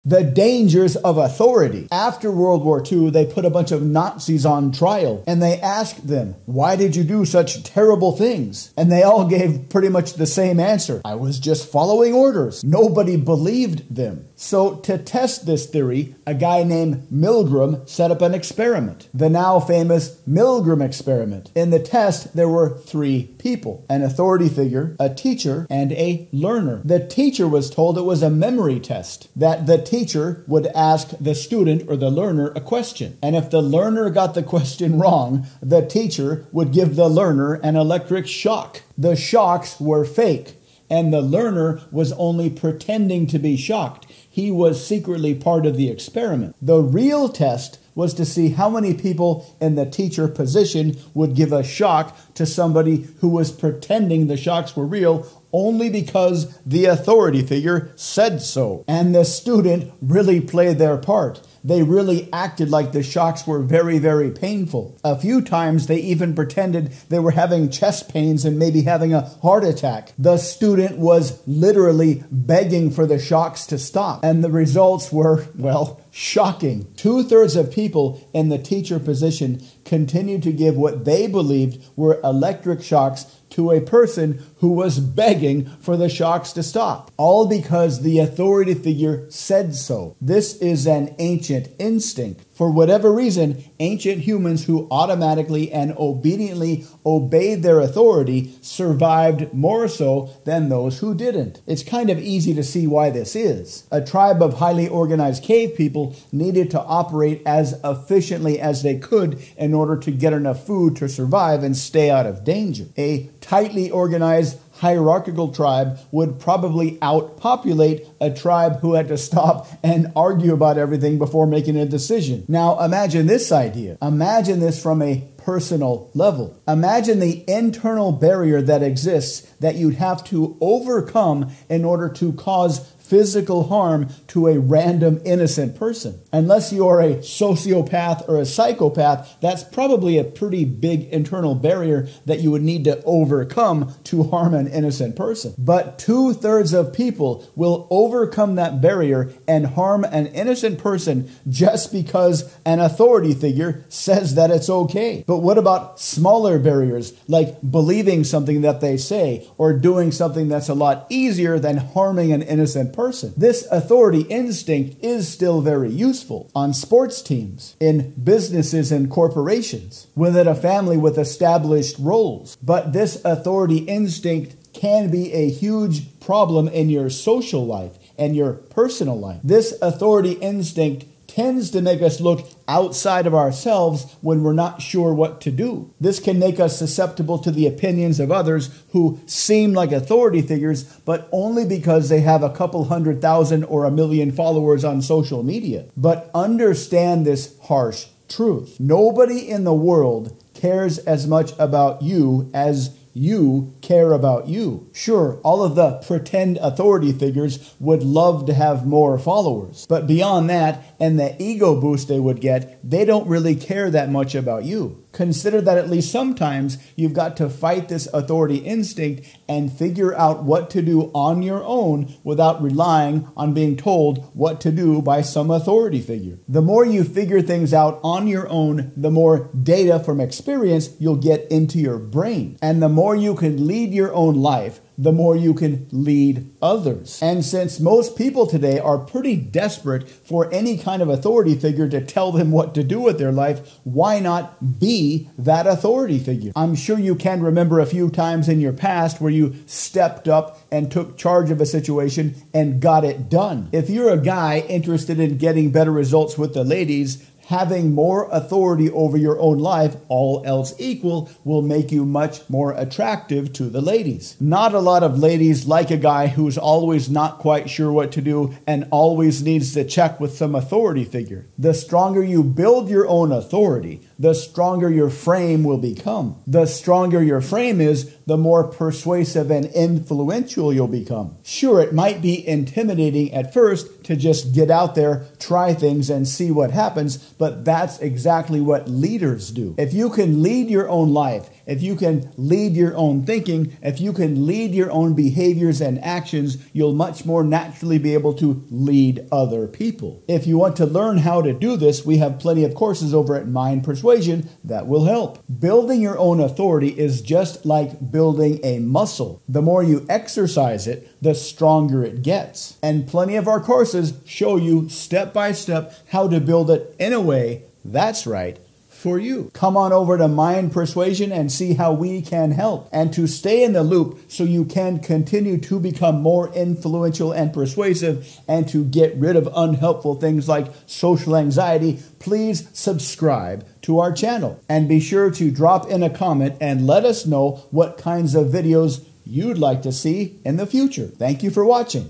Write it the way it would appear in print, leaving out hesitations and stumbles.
The dangers of authority. After World War II, they put a bunch of Nazis on trial, and they asked them, "Why did you do such terrible things?" And they all gave pretty much the same answer. "I was just following orders." Nobody believed them. So to test this theory, a guy named Milgram set up an experiment, the now famous Milgram experiment. In the test, there were 3 people, an authority figure, a teacher, and a learner. The teacher was told it was a memory test, that the teacher would ask the student or the learner a question. And if the learner got the question wrong, the teacher would give the learner an electric shock. The shocks were fake, and the learner was only pretending to be shocked. He was secretly part of the experiment. The real test was to see how many people in the teacher position would give a shock to somebody who was pretending the shocks were real only because the authority figure said so. And the student really played their part. They really acted like the shocks were very, very painful. A few times they even pretended they were having chest pains and maybe having a heart attack. The student was literally begging for the shocks to stop. And the results were, well, shocking. 2/3 of people in the teacher position continued to give what they believed were electric shocks to a person who was begging for the shocks to stop, all because the authority figure said so. This is an ancient instinct. For whatever reason, ancient humans who automatically and obediently obeyed their authority survived more so than those who didn't. It's kind of easy to see why this is. A tribe of highly organized cave people needed to operate as efficiently as they could in order to get enough food to survive and stay out of danger. A tightly organized hierarchical tribe would probably outpopulate a tribe who had to stop and argue about everything before making a decision. Now imagine this idea. Imagine this from a personal level. Imagine the internal barrier that exists that you'd have to overcome in order to cause physical harm to a random innocent person. Unless you're a sociopath or a psychopath, that's probably a pretty big internal barrier that you would need to overcome to harm an innocent person. But 2/3 of people will overcome that barrier and harm an innocent person just because an authority figure says that it's okay. But what about smaller barriers, like believing something that they say or doing something that's a lot easier than harming an innocent person? This authority instinct is still very useful on sports teams, in businesses and corporations, within a family with established roles. But this authority instinct can be a huge problem in your social life and your personal life. This authority instinct tends to make us look outside of ourselves when we're not sure what to do. This can make us susceptible to the opinions of others who seem like authority figures, but only because they have a couple 100,000 or 1 million followers on social media. But understand this harsh truth. Nobody in the world cares as much about you as you care about you. Sure, all of the pretend authority figures would love to have more followers. But beyond that, and the ego boost they would get, they don't really care that much about you. Consider that at least sometimes you've got to fight this authority instinct and figure out what to do on your own without relying on being told what to do by some authority figure. The more you figure things out on your own, the more data from experience you'll get into your brain. And the more you can lead your own life, the more you can lead others. And since most people today are pretty desperate for any kind of authority figure to tell them what to do with their life, why not be that authority figure? I'm sure you can remember a few times in your past where you stepped up and took charge of a situation and got it done. If you're a guy interested in getting better results with the ladies, having more authority over your own life, all else equal, will make you much more attractive to the ladies. Not a lot of ladies like a guy who's always not quite sure what to do and always needs to check with some authority figure. The stronger you build your own authority, the stronger your frame will become. The stronger your frame is, the more persuasive and influential you'll become. Sure, it might be intimidating at first to just get out there, try things, and see what happens, but that's exactly what leaders do. If you can lead your own life If you can lead your own thinking, if you can lead your own behaviors and actions, you'll much more naturally be able to lead other people. If you want to learn how to do this, we have plenty of courses over at Mind Persuasion that will help. Building your own authority is just like building a muscle. The more you exercise it, the stronger it gets. And plenty of our courses show you step by step how to build it in a way that's right for you. Come on over to Mind Persuasion and see how we can help. And to stay in the loop so you can continue to become more influential and persuasive and to get rid of unhelpful things like social anxiety, please subscribe to our channel. And be sure to drop in a comment and let us know what kinds of videos you'd like to see in the future. Thank you for watching.